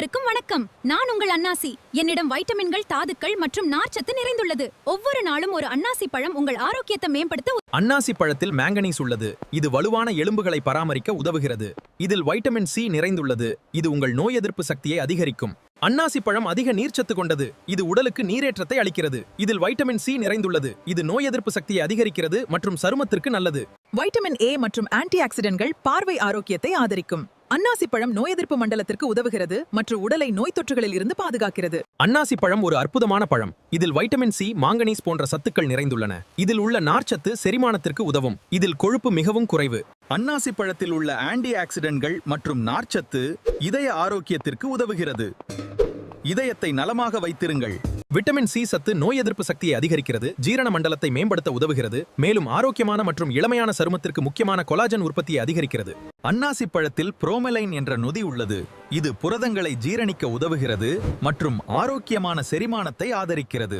அனைவருக்கும் வணக்கம். நான் உங்கள் அன்னாசி. என்னிடம் வைட்டமின்கள், தாதுக்கள் மற்றும் நார்ச்சத்து நிறைந்துள்ளது. ஒவ்வொரு நாளும் ஒரு அன்னாசி பழம் உங்கள் ஆரோக்கியத்தை மேம்படுத்த. அன்னாசி பழத்தில் மேங்கனீஸ் உள்ளது. இது வலுவான எலும்புகளை பராமரிக்க உதவுகிறது. இதில் வைட்டமின் சி நிறைந்துள்ளது. இது உங்கள் நோய் எதிர்ப்பு சக்தியை அதிகரிக்கும். அன்னாசி பழம் அதிக நீர்ச்சத்து கொண்டது. இது உடலுக்கு நீரேற்றத்தை அளிக்கிறது. இதில் வைட்டமின் சி நிறைந்துள்ளது. இது நோய் எதிர்ப்பு சக்தியை அதிகரிக்கிறது மற்றும் சருமத்திற்கு நல்லது. வைட்டமின் ஏ மற்றும் ஆன்டி ஆக்சிடென்ட்கள் பார்வை ஆரோக்கியத்தை ஆதரிக்கும். அன்னாசி பழம் நோய் எதிர்ப்பு மண்டலத்திற்கு உதவுகிறது மற்றும் உடலை நோய் தொற்றுகளில் இருந்து பாதுகாக்கிறது. அன்னாசி பழம் ஒரு அற்புதமான பழம். இதில் வைட்டமின் சி, மாங்கனீஸ் போன்ற சத்துக்கள் நிறைந்துள்ளன. இதில் உள்ள நார்ச்சத்து செரிமானத்திற்கு உதவும். இதில் கொழுப்பு மிகவும் குறைவு. அன்னாசி பழத்தில் உள்ள ஆன்டி ஆக்சிடென்ட்கள் மற்றும் நார்ச்சத்து இதய ஆரோக்கியத்திற்கு உதவுகிறது. இதயத்தை நலமாக வைத்திருங்கள். விட்டமின் சி சத்து நோய் எதிர்ப்பு சக்தியை அதிகரிக்கிறது, ஜீரண மண்டலத்தை மேம்படுத்த உதவுகிறது, மேலும் ஆரோக்கியமான மற்றும் இளமையான சருமத்திற்கு முக்கியமான கொலாஜன் உற்பத்தியை அதிகரிக்கிறது. அன்னாசி பழத்தில் புரோமெலைன் என்ற நொதி உள்ளது. இது புரதங்களை ஜீரணிக்க உதவுகிறது மற்றும் ஆரோக்கியமான செரிமானத்தை ஆதரிக்கிறது.